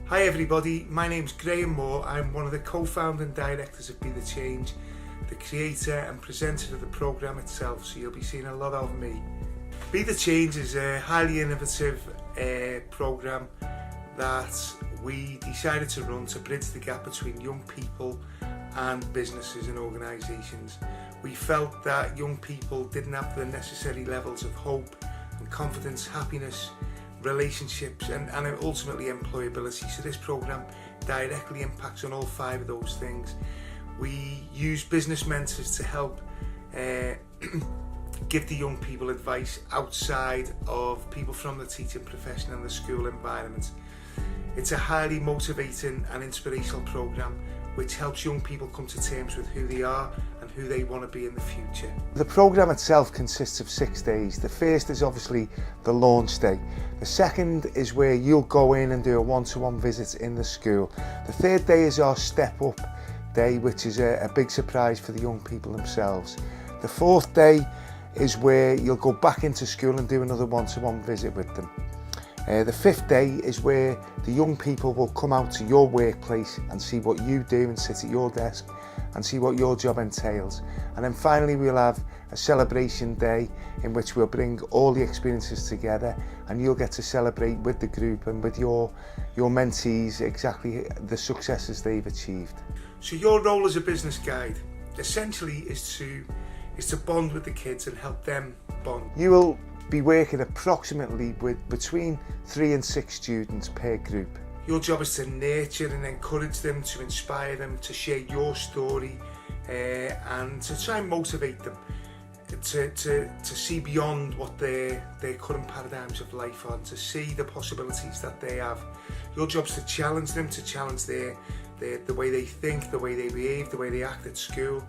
Hi everybody, my name's Graham Moore. I'm one of the co-founding directors of Be The Change, the creator and presenter of the programme itself, so you'll be seeing a lot of me. Be The Change is a highly innovative programme that we decided to run to bridge the gap between young people and businesses and organisations. We felt that young people didn't have the necessary levels of hope and confidence, happiness, relationships and ultimately employability. So this programme directly impacts on all 5 of those things. We use business mentors to help give the young people advice outside of people from the teaching profession and the school environment. It's a highly motivating and inspirational programme which helps young people come to terms with who they are and who they want to be in the future. The programme itself consists of 6 days. The first is obviously the launch day. The second is where you'll go in and do a one-to-one visit in the school. The third day is our step up day, which is a big surprise for the young people themselves. The fourth day is where you'll go back into school and do another one-to-one visit with them. The 5th day is where the young people will come out to your workplace and see what you do and sit at your desk and see what your job entails. And then finally we'll have a celebration day in which we'll bring all the experiences together and you'll get to celebrate with the group and with your mentees exactly the successes they've achieved. So your role as a business guide essentially is to bond with the kids and help them bond. You will be working approximately with between 3 and 6 students per group. Your job is to nurture and encourage them, to inspire them, to share your story and to try and motivate them to see beyond what their current paradigms of life are, and to see the possibilities that they have. Your job is to challenge them, to challenge the way they think, the way they behave, the way they act at school.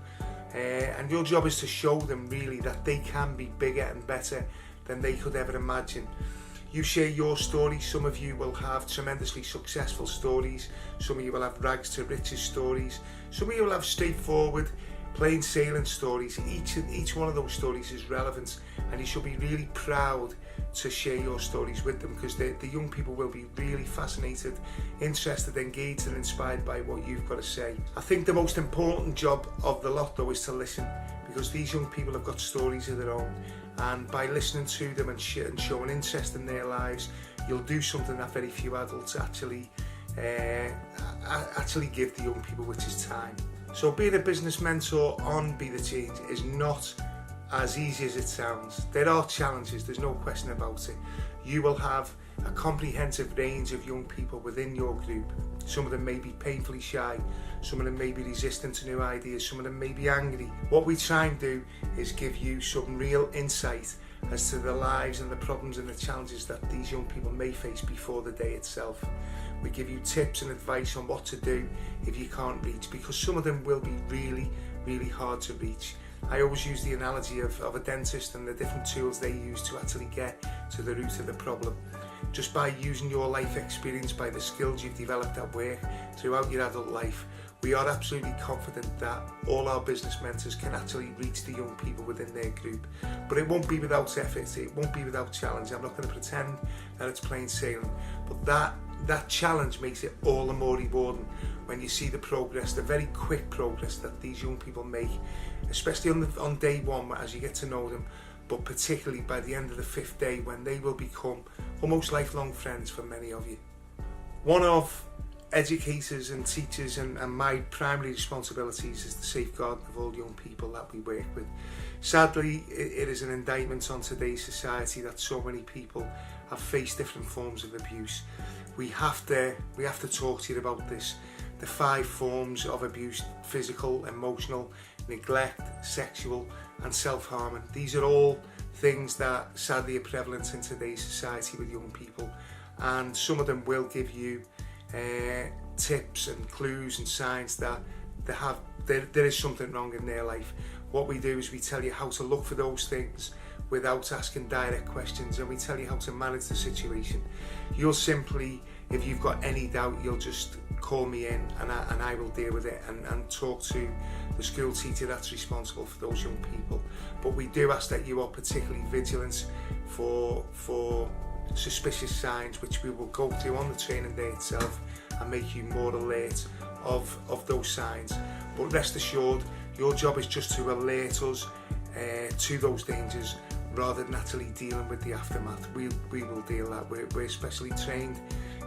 And your job is to show them really that they can be bigger and better than they could ever imagine. You share your story. Some of you will have tremendously successful stories. Some of you will have rags to riches stories. Some of you will have straightforward, plain sailing stories. Each one of those stories is relevant, and you should be really proud to share your stories with them, because the young people will be really fascinated, interested, engaged and inspired by what you've got to say. I think the most important job of the lot though is to listen, because these young people have got stories of their own, and by listening to them and showing interest in their lives, you'll do something that very few adults actually give the young people, which is time. So being a business mentor on Be The Change is not as easy as it sounds. There are challenges, there's no question about it. You will have a comprehensive range of young people within your group. Some of them may be painfully shy, some of them may be resistant to new ideas, some of them may be angry. What we try and do is give you some real insight as to the lives and the problems and the challenges that these young people may face before the day itself. We give you tips and advice on what to do if you can't reach, because some of them will be really, really hard to reach. I always use the analogy of a dentist and the different tools they use to actually get to the root of the problem. Just by using your life experience, by the skills you've developed at work throughout your adult life, we are absolutely confident that all our business mentors can actually reach the young people within their group. But it won't be without effort, it won't be without challenge. I'm not going to pretend that it's plain sailing, but that challenge makes it all the more rewarding when you see the progress, the very quick progress that these young people make, especially on day one as you get to know them, but particularly by the end of the 5th day, when they will become almost lifelong friends for many of you. One of educators and teachers and my primary responsibilities is the safeguarding of all young people that we work with. Sadly, it is an indictment on today's society that so many people have faced different forms of abuse. We have to talk to you about this. The 5 forms of abuse: physical, emotional, neglect, sexual and self-harming. These are all things that sadly are prevalent in today's society with young people, and some of them will give you tips and clues and signs that there is something wrong in their life. What we do is we tell you how to look for those things without asking direct questions, and we tell you how to manage the situation. You'll simply, if you've got any doubt, you'll just call me in and I will deal with it and talk to the school teacher that's responsible for those young people. But we do ask that you are particularly vigilant for suspicious signs, which we will go through on the training day itself and make you more alert of those signs. But rest assured, your job is just to alert us to those dangers rather than actually dealing with the aftermath. We will deal that. We're specially trained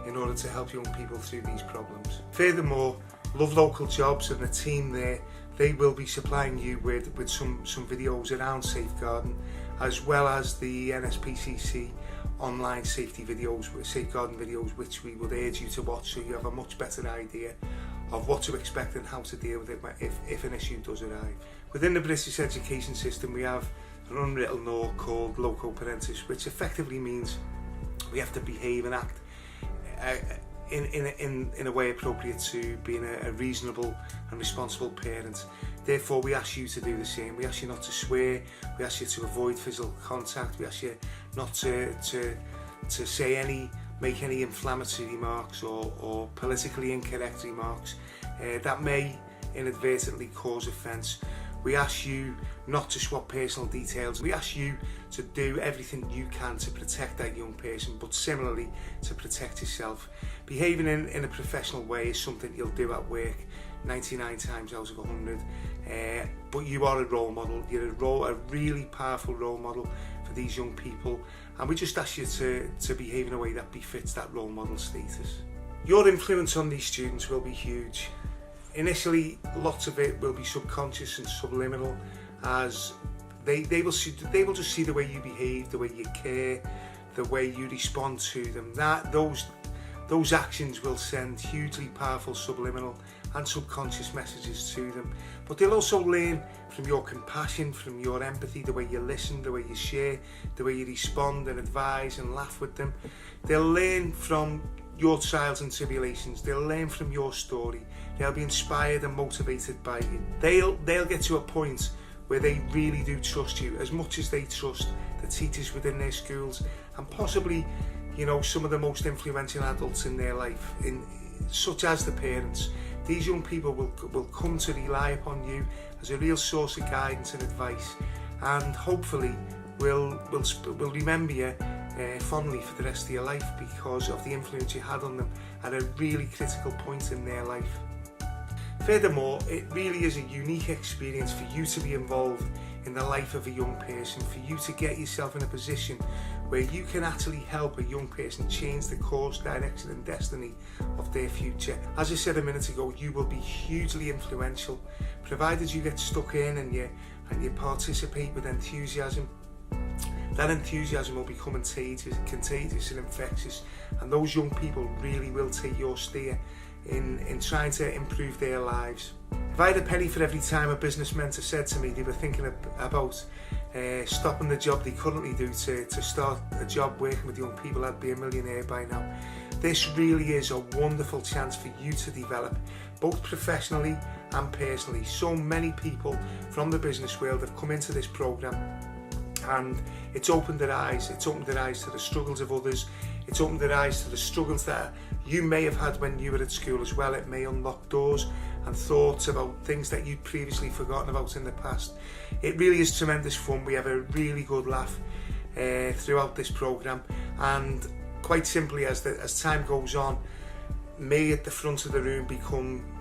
in order to help young people through these problems. Furthermore, Love Local Jobs and the team there, they will be supplying you with some videos around safeguarding, as well as the NSPCC online safety videos, safeguarding videos, which we would urge you to watch so you have a much better idea of what to expect and how to deal with it if an issue does arrive. Within the British education system, we have an unwritten law called loco parentis, which effectively means we have to behave and act in a way appropriate to being a reasonable and responsible parent. Therefore, we ask you to do the same. We ask you not to swear, we ask you to avoid physical contact, we ask you not to make any inflammatory remarks or politically incorrect remarks that may inadvertently cause offence. We ask you not to swap personal details. We ask you to do everything you can to protect that young person, but similarly to protect yourself. Behaving in a professional way is something you'll do at work 99 times out of 100, but you are a role model. You're a really powerful role model for these young people, and we just ask you to behave in a way that befits that role model status. Your influence on these students will be huge. Initially, lots of it will be subconscious and subliminal, as they will just see the way you behave, the way you care, the way you respond to them. Those actions will send hugely powerful subliminal and subconscious messages to them. But they'll also learn from your compassion, from your empathy, the way you listen, the way you share, the way you respond and advise and laugh with them. They'll learn from your trials and tribulations. They'll learn from your story. They'll be inspired and motivated by you. They'll get to a point where they really do trust you as much as they trust the teachers within their schools, and possibly, some of the most influential adults in their life, such as the parents. These young people will come to rely upon you as a real source of guidance and advice, and hopefully will remember you fondly for the rest of your life because of the influence you had on them at a really critical point in their life. Furthermore, it really is a unique experience for you to be involved in the life of a young person, for you to get yourself in a position where you can actually help a young person change the course, direction and destiny of their future. As I said a minute ago, you will be hugely influential, provided you get stuck in and you participate with enthusiasm. That enthusiasm will become contagious and infectious, and those young people really will take your steer in trying to improve their lives. If I had a penny for every time a business mentor said to me they were thinking about stopping the job they currently do to start a job working with young people, I'd be a millionaire by now. This really is a wonderful chance for you to develop, both professionally and personally. So many people from the business world have come into this program, and it's opened their eyes. It's opened their eyes to the struggles of others. It's opened their eyes to the struggles that you may have had when you were at school as well. It may unlock doors and thoughts about things that you'd previously forgotten about in the past. It really is tremendous fun. We have a really good laugh throughout this program, and quite simply, as time goes on, me at the front of the room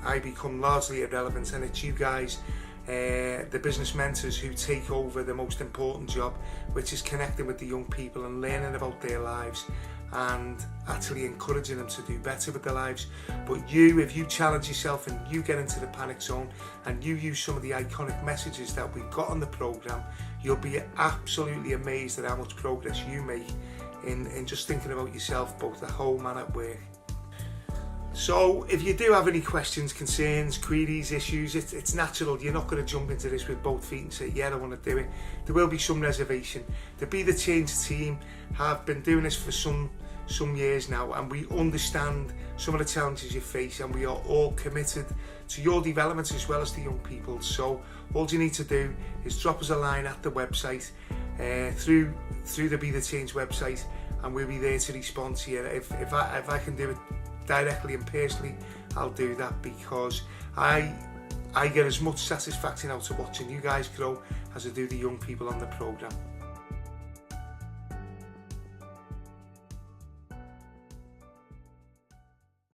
I become largely irrelevant, and it's you guys, the business mentors, who take over the most important job, which is connecting with the young people and learning about their lives and actually encouraging them to do better with their lives. But if you challenge yourself and you get into the panic zone and you use some of the iconic messages that we've got on the program, you'll be absolutely amazed at how much progress you make in just thinking about yourself, both at home and at work. So if you do have any questions, concerns, queries, issues, it's natural. You're not going to jump into this with both feet and say, yeah, I want to do it. There will be some reservation. The Be The Change team have been doing this for some years now, and we understand some of the challenges you face, and we are all committed to your development as well as the young people. So all you need to do is drop us a line at the website, through the Be The Change website, and we'll be there to respond to you. If I can do it directly and personally, I'll do that, because I get as much satisfaction out of watching you guys grow as I do the young people on the program.